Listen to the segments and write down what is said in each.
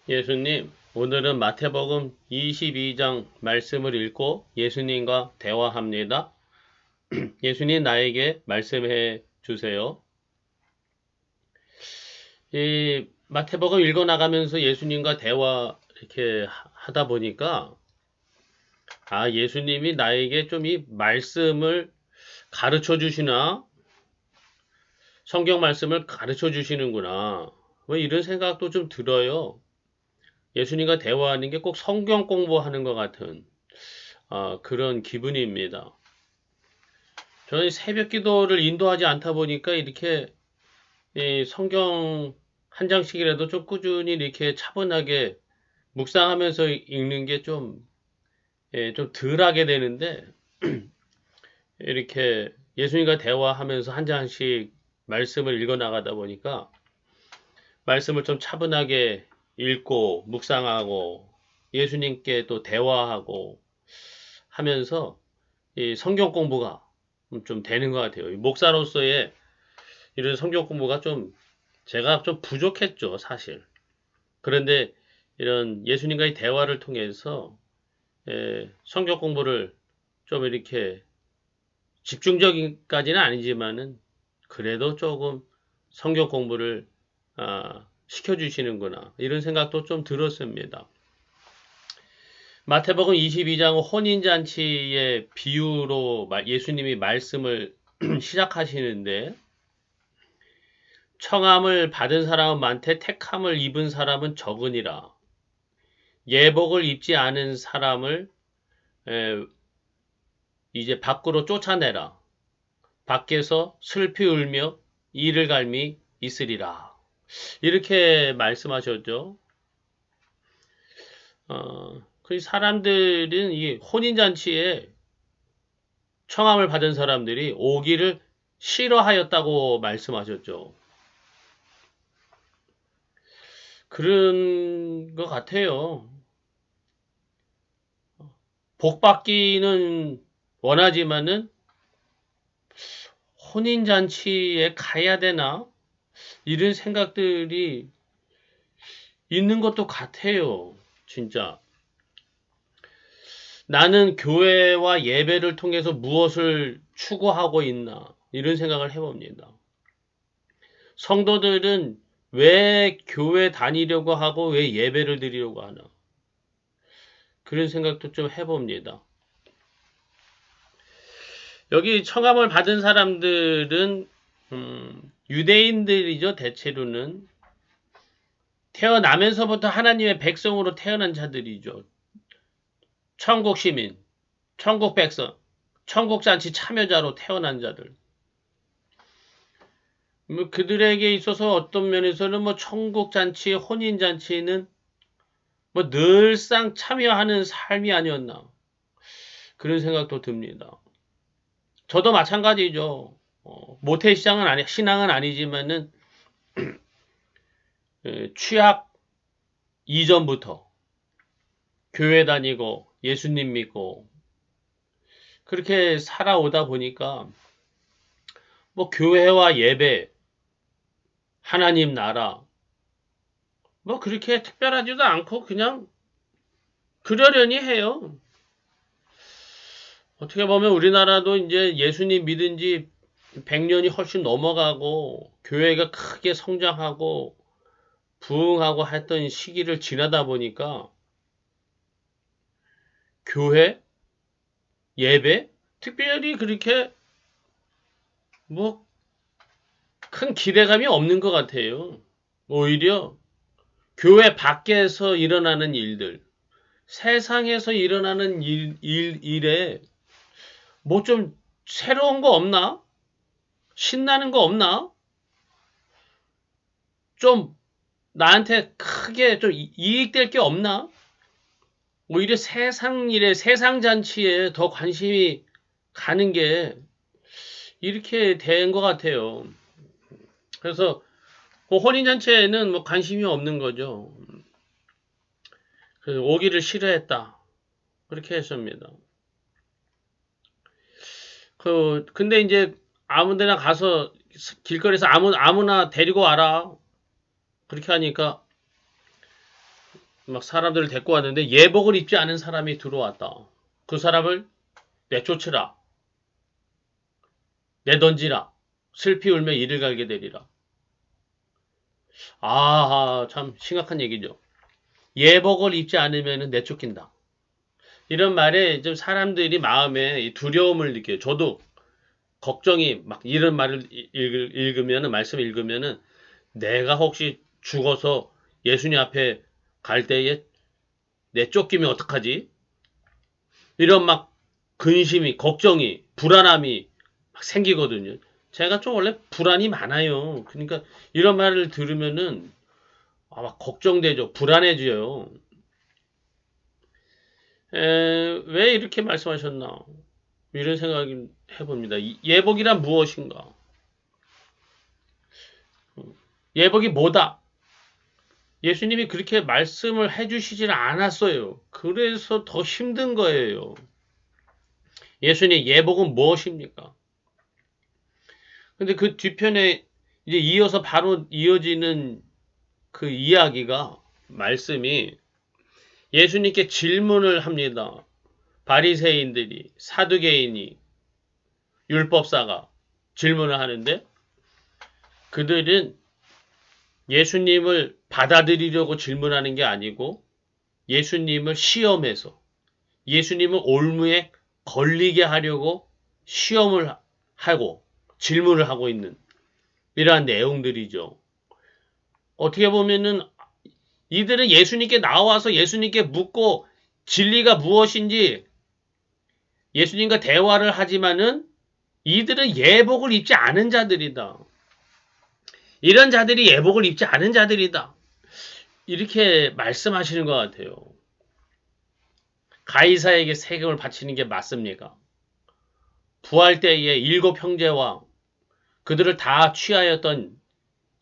예수님, 오늘은 마태복음 22장 말씀을 읽고 예수님과 대화합니다. 예수님 나에게 말씀해 주세요. 이 마태복음 읽어 나가면서 예수님과 대화 이렇게 하다 보니까 예수님이 나에게 좀 이 말씀을 가르쳐 주시나? 성경 말씀을 가르쳐 주시는구나. 뭐 이런 생각도 좀 들어요. 예수님과 대화하는 게 꼭 성경 공부하는 것 같은 그런 기분입니다. 저는 새벽 기도를 인도하지 않다 보니까 이렇게 성경 한 장씩이라도 좀 꾸준히 이렇게 차분하게 묵상하면서 읽는 게 좀 덜 하게 되는데, 이렇게 예수님과 대화하면서 한 장씩 말씀을 읽어 나가다 보니까 말씀을 좀 차분하게 읽고 묵상하고 예수님께 또 대화하고 하면서 이 성경 공부가 좀 되는 것 같아요. 목사로서의 이런 성경 공부가 제가 좀 부족했죠, 사실. 그런데 이런 예수님과의 대화를 통해서 성경 공부를 좀 이렇게 집중적인까지는 아니지만은 그래도 조금 성경 공부를 시켜주시는구나 이런 생각도 좀 들었습니다. 마태복음 22장 혼인잔치의 비유로 예수님이 말씀을 시작하시는데 청함을 받은 사람은 많되 택함을 입은 사람은 적으니라. 예복을 입지 않은 사람을 이제 밖으로 쫓아내라. 밖에서 슬피 울며 이를 갈미 있으리라. 이렇게 말씀하셨죠. 그 사람들은 이 혼인잔치에 청함을 받은 사람들이 오기를 싫어하였다고 말씀하셨죠. 그런 것 같아요. 복 받기는 원하지만은 혼인잔치에 가야 되나? 이런 생각들이 있는 것도 같아요. 진짜. 나는 교회와 예배를 통해서 무엇을 추구하고 있나? 이런 생각을 해봅니다. 성도들은 왜 교회 다니려고 하고 왜 예배를 드리려고 하나? 그런 생각도 좀 해봅니다. 여기 청함을 받은 사람들은 유대인들이죠. 대체로는 태어나면서부터 하나님의 백성으로 태어난 자들이죠. 천국 시민, 천국 백성, 천국 잔치 참여자로 태어난 자들. 뭐 그들에게 있어서 어떤 면에서는 뭐 천국 잔치, 혼인 잔치는 뭐 늘상 참여하는 삶이 아니었나 그런 생각도 듭니다. 저도 마찬가지죠. 신앙은 아니지만은 취학 이전부터 교회 다니고 예수님 믿고 그렇게 살아오다 보니까 뭐 교회와 예배, 하나님 나라 뭐 그렇게 특별하지도 않고 그냥 그러려니 해요. 어떻게 보면 우리나라도 이제 예수님 믿은 지 100년이 훨씬 넘어가고 교회가 크게 성장하고 부흥하고 했던 시기를 지나다 보니까 교회, 예배, 특별히 그렇게 뭐 큰 기대감이 없는 것 같아요. 오히려 교회 밖에서 일어나는 일들, 세상에서 일어나는 일에 뭐 좀 새로운 거 없나? 신나는 거 없나? 좀 나한테 크게 좀 이익될 게 없나? 오히려 세상 일에, 세상 잔치에 더 관심이 가는 게 이렇게 된 것 같아요. 그래서 그 혼인잔치에는 뭐 관심이 없는 거죠. 그래서 오기를 싫어했다. 그렇게 했습니다. 근데 이제 아무 데나 가서 길거리에서 아무나 데리고 와라. 그렇게 하니까 막 사람들을 데리고 왔는데 예복을 입지 않은 사람이 들어왔다. 그 사람을 내쫓으라. 내던지라. 슬피 울며 이를 갈게 되리라. 참 심각한 얘기죠. 예복을 입지 않으면 내쫓긴다. 이런 말에 좀 사람들이 마음에 이 두려움을 느껴요. 저도 걱정이 막 이런 말을 읽으면은 말씀을 읽으면은 내가 혹시 죽어서 예수님 앞에 갈 때에 내쫓기면 어떡하지? 이런 막 근심이, 걱정이, 불안함이 막 생기거든요. 제가 좀 원래 불안이 많아요. 그러니까 이런 말을 들으면은 막 걱정되죠. 불안해져요. 왜 이렇게 말씀하셨나? 이런 생각을 해봅니다. 예복이란 무엇인가? 예복이 뭐다? 예수님이 그렇게 말씀을 해주시질 않았어요. 그래서 더 힘든 거예요. 예수님 예복은 무엇입니까? 근데 그 뒤편에 이제 이어서 바로 이어지는 그 이야기가 말씀이 예수님께 질문을 합니다. 바리새인들이 사두개인이 율법사가 질문을 하는데 그들은 예수님을 받아들이려고 질문하는 게 아니고 예수님을 시험해서 예수님을 올무에 걸리게 하려고 시험을 하고 질문을 하고 있는 이러한 내용들이죠. 어떻게 보면은 이들은 예수님께 나와서 예수님께 묻고 진리가 무엇인지 예수님과 대화를 하지만은 이들은 예복을 입지 않은 자들이다. 이런 자들이 예복을 입지 않은 자들이다. 이렇게 말씀하시는 것 같아요. 가이사에게 세금을 바치는 게 맞습니까? 부활 때에 7 형제와 그들을 다 취하였던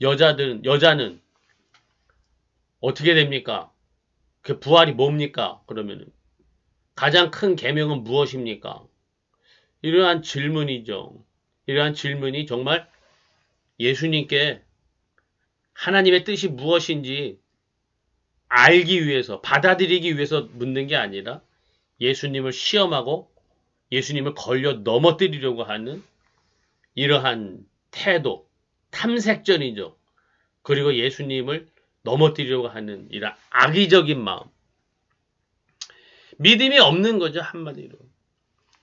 여자는 어떻게 됩니까? 그 부활이 뭡니까? 그러면은 가장 큰 계명은 무엇입니까? 이러한 질문이죠. 이러한 질문이 정말 예수님께 하나님의 뜻이 무엇인지 알기 위해서, 받아들이기 위해서 묻는 게 아니라 예수님을 시험하고 예수님을 걸려 넘어뜨리려고 하는 이러한 태도, 탐색전이죠. 그리고 예수님을 넘어뜨리려고 하는 이런 악의적인 마음. 믿음이 없는 거죠, 한마디로.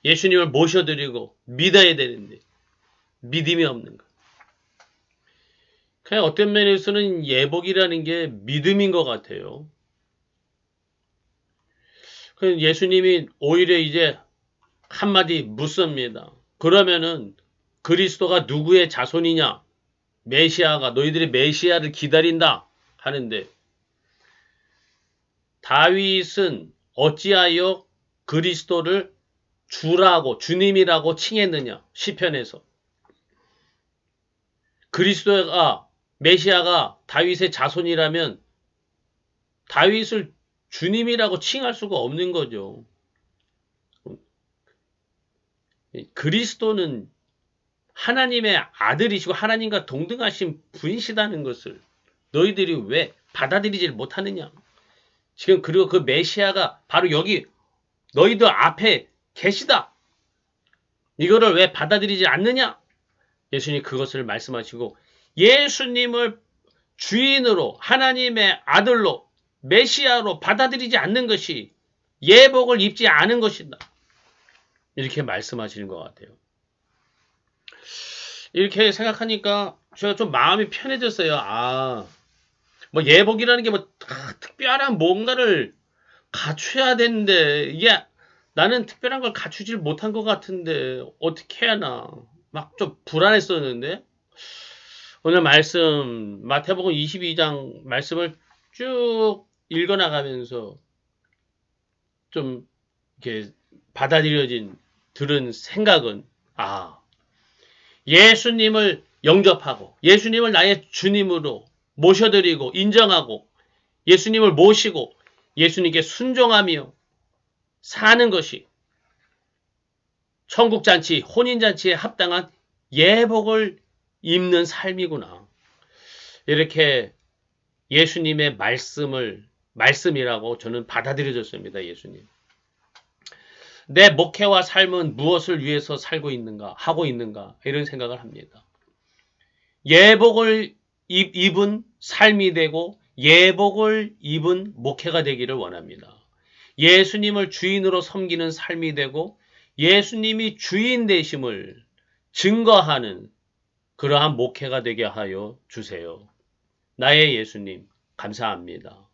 예수님을 모셔드리고 믿어야 되는데 믿음이 없는 거. 그냥 어떤 면에서는 예복이라는 게 믿음인 것 같아요. 예수님이 오히려 이제 한마디 묻습니다. 그러면은 그리스도가 누구의 자손이냐? 메시아가 너희들이 메시아를 기다린다 하는데 다윗은 어찌하여 그리스도를 주라고 주님이라고 칭했느냐? 시편에서 그리스도가 메시아가 다윗의 자손이라면 다윗을 주님이라고 칭할 수가 없는 거죠. 그리스도는 하나님의 아들이시고 하나님과 동등하신 분이시다는 것을 너희들이 왜 받아들이질 못하느냐. 지금 그리고 그 메시아가 바로 여기 너희들 앞에 계시다. 이거를 왜 받아들이지 않느냐. 예수님 그것을 말씀하시고 예수님을 주인으로 하나님의 아들로 메시아로 받아들이지 않는 것이 예복을 입지 않은 것이다. 이렇게 말씀하시는 것 같아요. 이렇게 생각하니까 제가 좀 마음이 편해졌어요. 뭐 예복이라는 게 뭐 특별한 뭔가를 갖춰야 되는데 이게 나는 특별한 걸 갖추질 못한 것 같은데 어떻게 해야 하나 막 좀 불안했었는데 오늘 말씀 마태복음 22장 말씀을 쭉 읽어나가면서 좀 이렇게 받아들여진 들은 생각은 예수님을 영접하고 예수님을 나의 주님으로 모셔드리고 인정하고 예수님을 모시고 예수님께 순종하며 사는 것이 천국잔치, 혼인잔치에 합당한 예복을 입는 삶이구나. 이렇게 예수님의 말씀을 말씀이라고 저는 받아들여졌습니다. 예수님. 내 목회와 삶은 무엇을 위해서 살고 있는가, 하고 있는가, 이런 생각을 합니다. 예복을 입은 삶이 되고 예복을 입은 목회가 되기를 원합니다. 예수님을 주인으로 섬기는 삶이 되고 예수님이 주인 되심을 증거하는 그러한 목회가 되게 하여 주세요. 나의 예수님, 감사합니다.